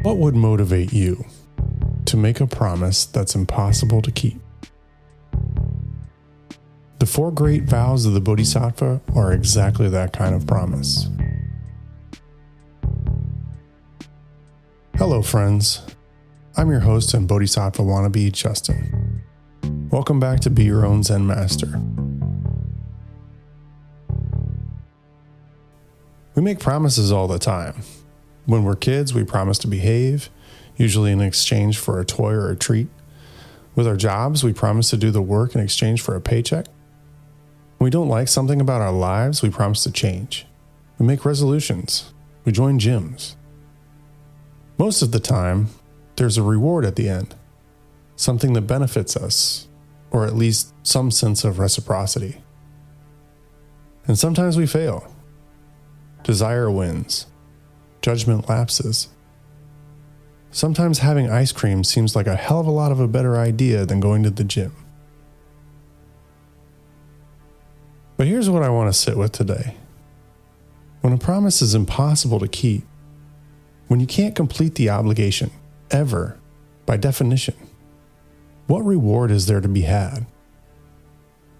What would motivate you to make a promise that's impossible to keep? The Four Great Vows of the Bodhisattva are exactly that kind of promise. Hello, friends. I'm your host and Bodhisattva wannabe, Justin. Welcome back to Be Your Own Zen Master. We make promises all the time. When we're kids, we promise to behave, usually in exchange for a toy or a treat. With our jobs, we promise to do the work in exchange for a paycheck. When we don't like something about our lives, we promise to change. We make resolutions. We join gyms. Most of the time, there's a reward at the end, something that benefits us, or at least some sense of reciprocity. And sometimes we fail. Desire wins. Judgment lapses. Sometimes having ice cream seems like a hell of a lot of a better idea than going to the gym. But here's what I want to sit with today. When a promise is impossible to keep, when you can't complete the obligation, ever, by definition, what reward is there to be had?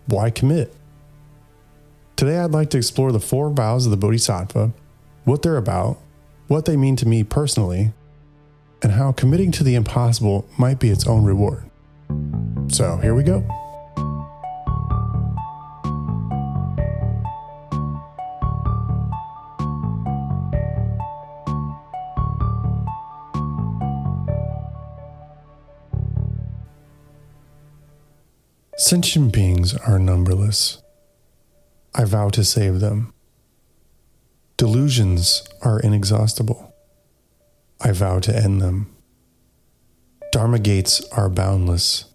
Why commit? Today I'd like to explore the four vows of the Bodhisattva, what they're about, what they mean to me personally, and how committing to the impossible might be its own reward. So here we go. Sentient beings are numberless. I vow to save them. Delusions are inexhaustible. I vow to end them. Dharma gates are boundless.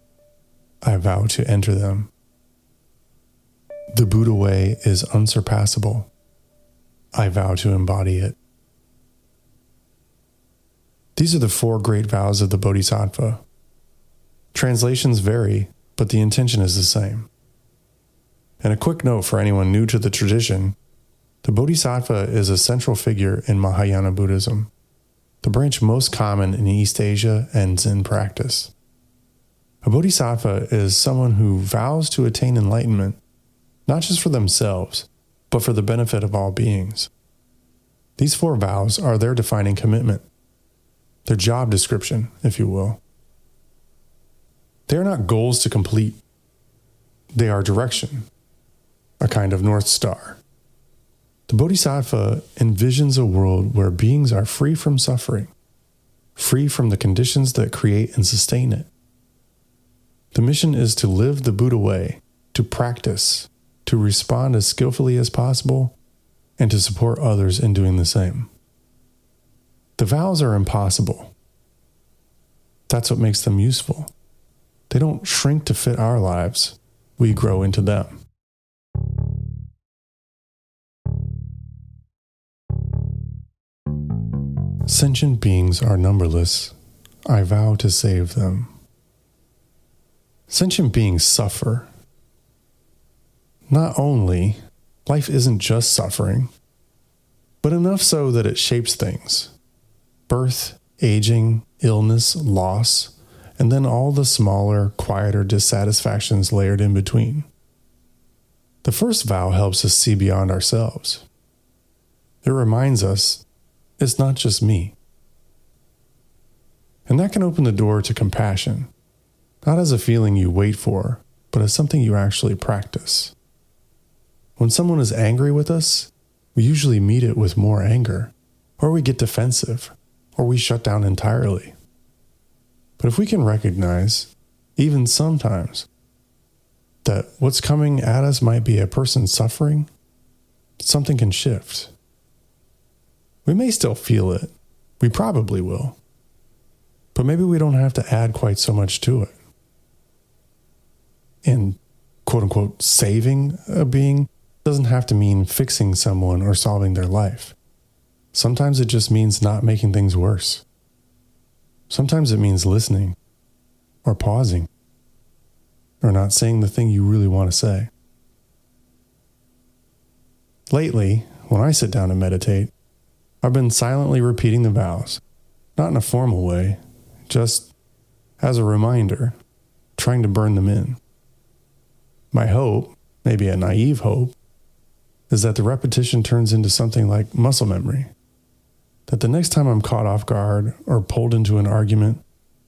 I vow to enter them. The Buddha way is unsurpassable. I vow to embody it. These are the four great vows of the Bodhisattva. Translations vary, but the intention is the same. And a quick note for anyone new to the tradition, the Bodhisattva is a central figure in Mahayana Buddhism, the branch most common in East Asia and Zen practice. A Bodhisattva is someone who vows to attain enlightenment, not just for themselves, but for the benefit of all beings. These four vows are their defining commitment, their job description, if you will. They are not goals to complete. They are direction, a kind of North Star. The Bodhisattva envisions a world where beings are free from suffering, free from the conditions that create and sustain it. The mission is to live the Buddha way, to practice, to respond as skillfully as possible, and to support others in doing the same. The vows are impossible. That's what makes them useful. They don't shrink to fit our lives. We grow into them. Sentient beings are numberless. I vow to save them. Sentient beings suffer. Not only, life isn't just suffering, but enough so that it shapes things. Birth, aging, illness, loss, and then all the smaller, quieter dissatisfactions layered in between. The first vow helps us see beyond ourselves. It reminds us it's not just me. And that can open the door to compassion, not as a feeling you wait for, but as something you actually practice. When someone is angry with us, we usually meet it with more anger, or we get defensive, or we shut down entirely. But if we can recognize, even sometimes, that what's coming at us might be a person suffering, something can shift. We may still feel it. We probably will. But maybe we don't have to add quite so much to it. And quote unquote, saving a being doesn't have to mean fixing someone or solving their life. Sometimes it just means not making things worse. Sometimes it means listening, or pausing, or not saying the thing you really want to say. Lately, when I sit down to meditate, I've been silently repeating the vows, not in a formal way, just as a reminder, trying to burn them in. My hope, maybe a naive hope, is that the repetition turns into something like muscle memory. That the next time I'm caught off guard or pulled into an argument,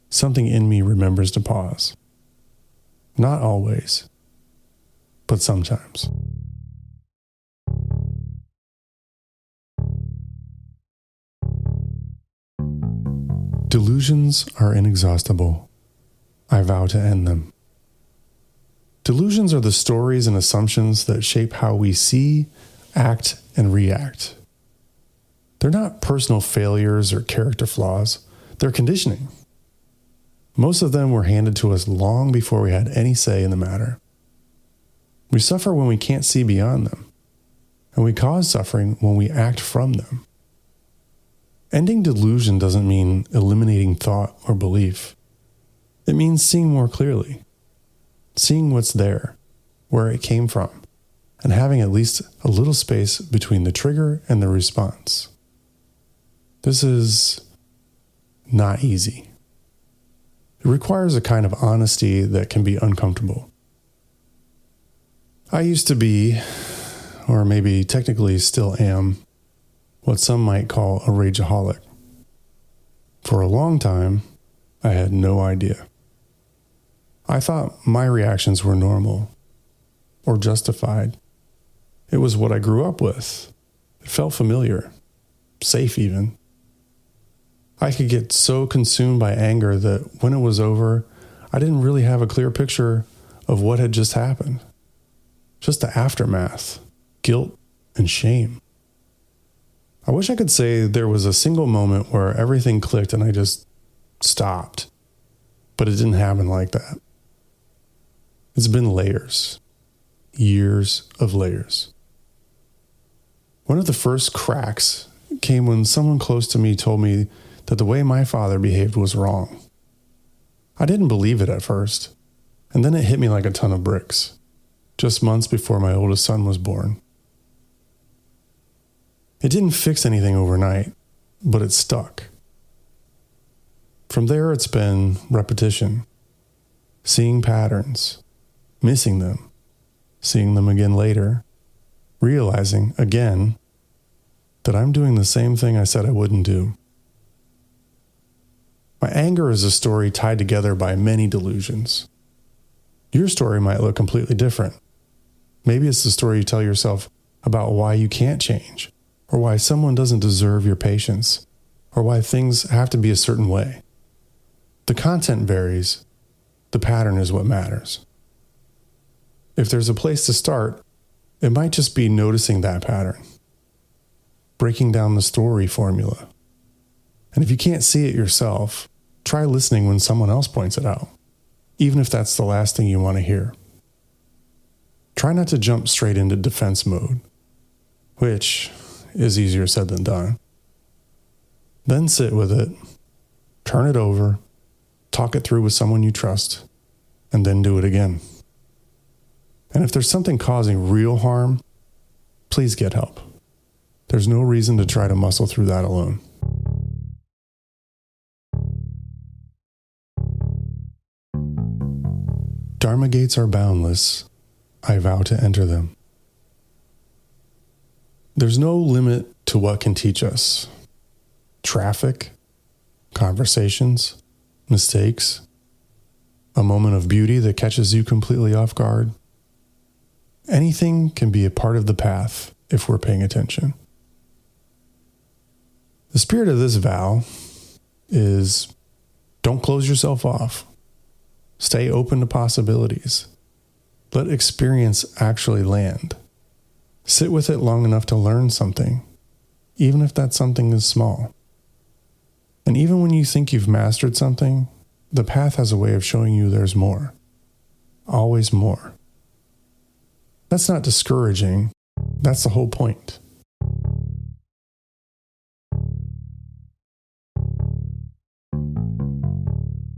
something in me remembers to pause. Not always, but sometimes. Delusions are inexhaustible. I vow to end them. Delusions are the stories and assumptions that shape how we see, act, and react. They're not personal failures or character flaws. They're conditioning. Most of them were handed to us long before we had any say in the matter. We suffer when we can't see beyond them, and we cause suffering when we act from them. Ending delusion doesn't mean eliminating thought or belief. It means seeing more clearly, seeing what's there, where it came from, and having at least a little space between the trigger and the response. This is not easy. It requires a kind of honesty that can be uncomfortable. I used to be, or maybe technically still am, what some might call a rageaholic. For a long time, I had no idea. I thought my reactions were normal or justified. It was what I grew up with. It felt familiar, safe even. I could get so consumed by anger that when it was over, I didn't really have a clear picture of what had just happened. Just the aftermath, guilt, and shame. I wish I could say there was a single moment where everything clicked and I just stopped. But it didn't happen like that. It's been layers. Years of layers. One of the first cracks came when someone close to me told me that the way my father behaved was wrong. I didn't believe it at first, and then it hit me like a ton of bricks, just months before my oldest son was born. It didn't fix anything overnight, but it stuck. From there, it's been repetition, seeing patterns, missing them, seeing them again later, realizing again that I'm doing the same thing I said I wouldn't do. My anger is a story tied together by many delusions. Your story might look completely different. Maybe it's the story you tell yourself about why you can't change, or why someone doesn't deserve your patience, or why things have to be a certain way. The content varies. The pattern is what matters. If there's a place to start, it might just be noticing that pattern, breaking down the story formula. And if you can't see it yourself, try listening when someone else points it out, even if that's the last thing you want to hear. Try not to jump straight into defense mode, which is easier said than done. Then sit with it, turn it over, talk it through with someone you trust, and then do it again. And if there's something causing real harm, please get help. There's no reason to try to muscle through that alone. Dharma gates are boundless. I vow to enter them. There's no limit to what can teach us. Traffic, conversations, mistakes, a moment of beauty that catches you completely off guard. Anything can be a part of the path if we're paying attention. The spirit of this vow is don't close yourself off. Stay open to possibilities. Let experience actually land. Sit with it long enough to learn something, even if that something is small. And even when you think you've mastered something, the path has a way of showing you there's more. Always more. That's not discouraging. That's the whole point.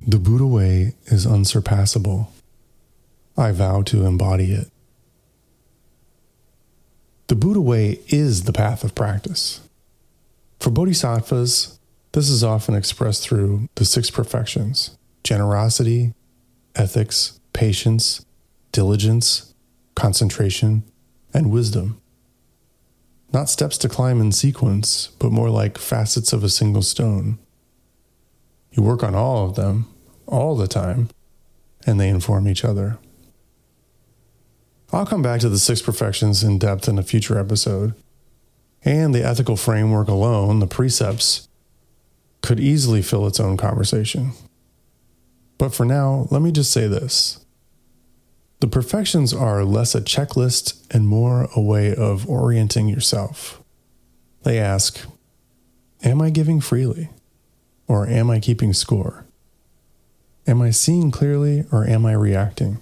The Buddha way is unsurpassable. I vow to embody it. The Buddha way is the path of practice. For Bodhisattvas, This is often expressed through the 6 perfections: generosity, ethics, patience, diligence, concentration, and wisdom. Not steps to climb in sequence, but more like facets of a single stone. You work on all of them, all the time, and they inform each other. I'll come back to the 6 perfections in depth in a future episode. And the ethical framework alone, the precepts, could easily fill its own conversation. But for now, let me just say this. The perfections are less a checklist and more a way of orienting yourself. They ask, am I giving freely? Or am I keeping score? Am I seeing clearly or am I reacting?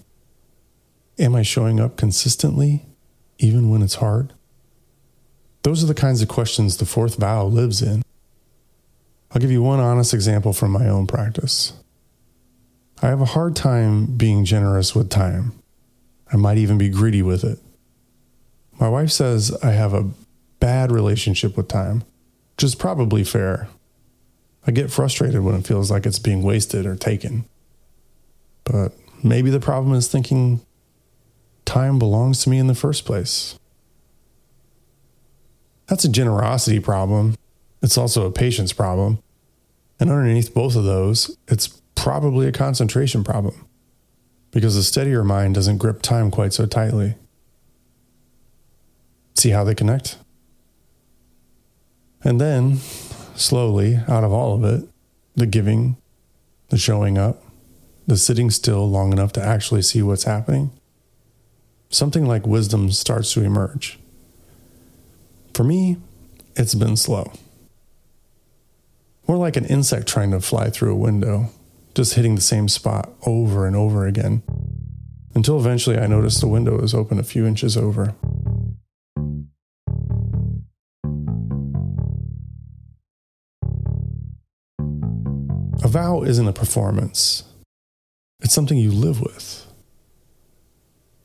Am I showing up consistently, even when it's hard? Those are the kinds of questions the 4th vow lives in. I'll give you one honest example from my own practice. I have a hard time being generous with time. I might even be greedy with it. My wife says I have a bad relationship with time, which is probably fair. I get frustrated when it feels like it's being wasted or taken. But maybe the problem is thinking time belongs to me in the first place. That's a generosity problem. It's also a patience problem. And underneath both of those, it's probably a concentration problem, because a steadier mind doesn't grip time quite so tightly. See how they connect? And then, slowly, out of all of it, the giving, the showing up, the sitting still long enough to actually see what's happening, something like wisdom starts to emerge. For me, it's been slow. More like an insect trying to fly through a window, just hitting the same spot over and over again, until eventually I noticed the window is open a few inches over. A vow isn't a performance. It's something you live with.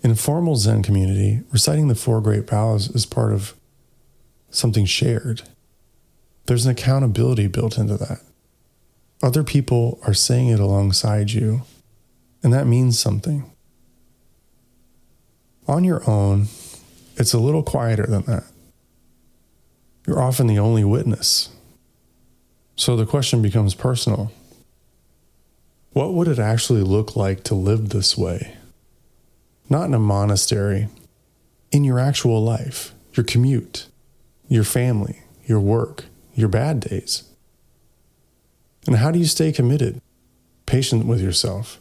In a formal Zen community, reciting the 4 Great Vows is part of something shared. There's an accountability built into that. Other people are saying it alongside you, and that means something. On your own, it's a little quieter than that. You're often the only witness. So the question becomes personal. What would it actually look like to live this way? Not in a monastery, in your actual life, your commute, your family, your work, your bad days. And how do you stay committed, patient with yourself,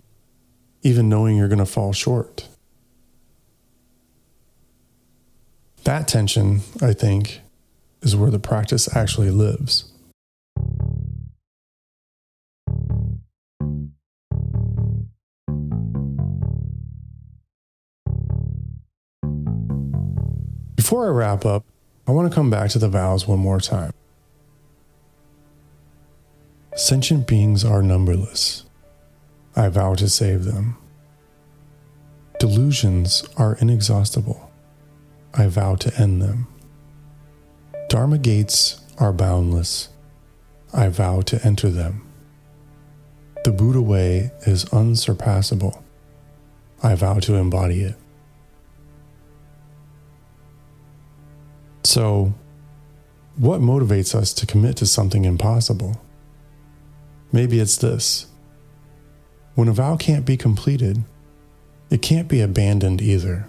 even knowing you're going to fall short? That tension, I think, is where the practice actually lives. Before I wrap up, I want to come back to the vows one more time. Sentient beings are numberless. I vow to save them. Delusions are inexhaustible. I vow to end them. Dharma gates are boundless. I vow to enter them. The Buddha way is unsurpassable. I vow to embody it. So, what motivates us to commit to something impossible? Maybe it's this. When a vow can't be completed, it can't be abandoned either.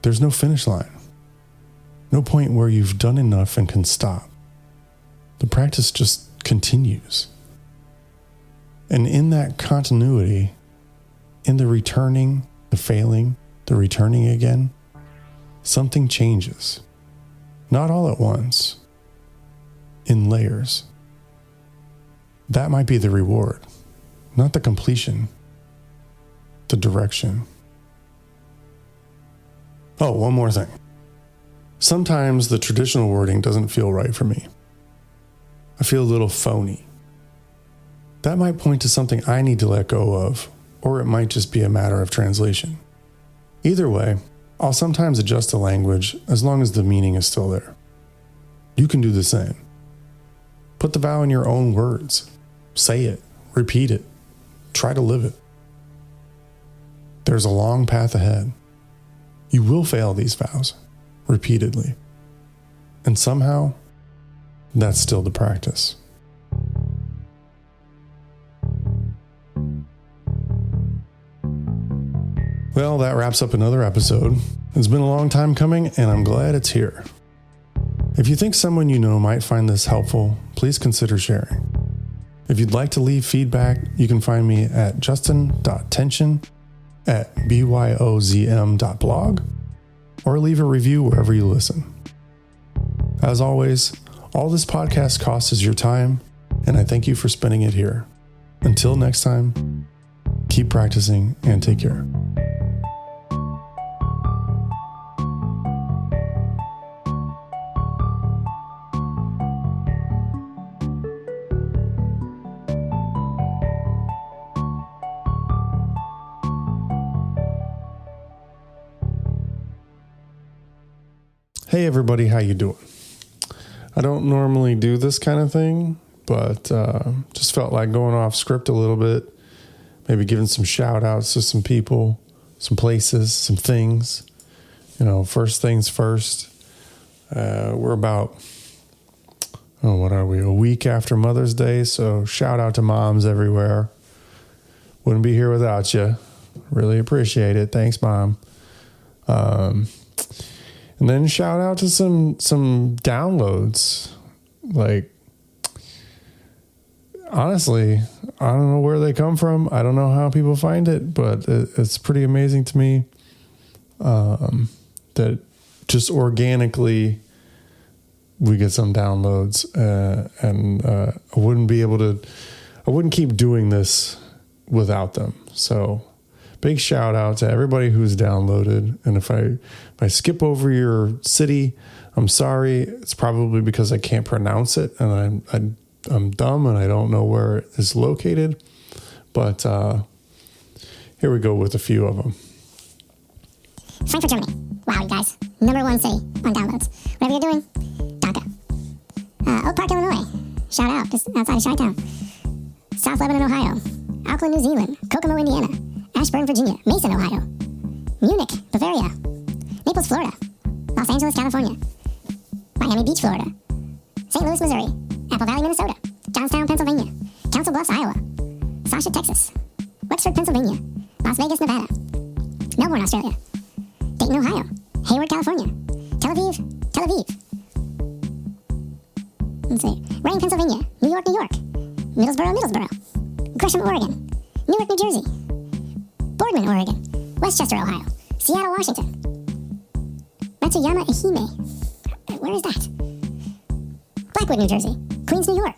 There's no finish line. No point where you've done enough and can stop. The practice just continues. And in that continuity, in the returning, the failing, the returning again, something changes. Not all at once. In layers. That might be the reward, not the completion, the direction. Oh, one more thing. Sometimes the traditional wording doesn't feel right for me. I feel a little phony. That might point to something I need to let go of, or it might just be a matter of translation. Either way, I'll sometimes adjust the language as long as the meaning is still there. You can do the same. Put the vow in your own words. Say it. Repeat it. Try to live it. There's a long path ahead. You will fail these vows repeatedly. And somehow, that's still the practice. Well, that wraps up another episode. It's been a long time coming, and I'm glad it's here. If you think someone you know might find this helpful, please consider sharing. If you'd like to leave feedback, you can find me at justin.tension@byozm.blog or leave a review wherever you listen. As always, all this podcast costs is your time, and I thank you for spending it here. Until next time, keep practicing and take care. Hey everybody, how you doing? I don't normally do this kind of thing, but just felt like going off script a little bit, maybe giving some shout outs to some people, some places, some things. First things first, we're about, what are we, a week after Mother's Day, so shout out to moms everywhere. Wouldn't be here without you. Really appreciate it. Thanks, Mom. And then shout out to some downloads. Like, honestly, I don't know where they come from. I don't know how people find it, but it's pretty amazing to me that just organically we get some downloads. And I wouldn't keep doing this without them. So big shout out to everybody who's downloaded. And if I skip over your city, I'm sorry. It's probably because I can't pronounce it and I'm dumb and I don't know where it is located. But here we go with a few of them. Frankfurt, Germany. Wow, you guys. #1 city on downloads. Whatever you're doing, danke. Oak Park, Illinois. Shout out, just outside of Chi-Town. South Lebanon, Ohio. Auckland, New Zealand. Kokomo, Indiana. Ashburn, Virginia. Mason, Ohio. Munich, Bavaria. Naples, Florida. Los Angeles, California. Miami Beach, Florida. St. Louis, Missouri. Apple Valley, Minnesota. Johnstown, Pennsylvania. Council Bluffs, Iowa. Sasha, Texas. Wexford, Pennsylvania. Las Vegas, Nevada. Melbourne, Australia. Dayton, Ohio. Hayward, California. Tel Aviv. Let's see. Reading, Pennsylvania. New York. Middlesboro. Gresham, Oregon. Newark, New Jersey. Boardman, Oregon. Westchester, Ohio. Seattle, Washington. Matsuyama, Ehime. Where is that? Blackwood, New Jersey. Queens, New York.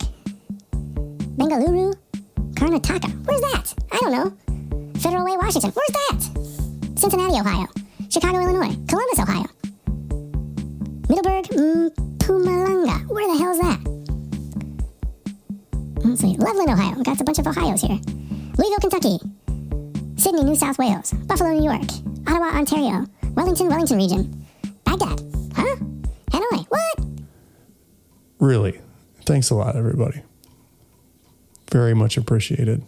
Bengaluru, Karnataka. Where's that? I don't know. Federal Way, Washington. Where's that? Cincinnati, Ohio. Chicago, Illinois. Columbus, Ohio. Middleburg, Pumalanga. Where the hell is that? Let's see. Loveland, Ohio. We've got a bunch of Ohios here. Louisville, Kentucky. Sydney, New South Wales. Buffalo, New York. Ottawa, Ontario. Wellington region. Baghdad. Huh? Hanoi. What? Really. Thanks a lot, everybody. Very much appreciated.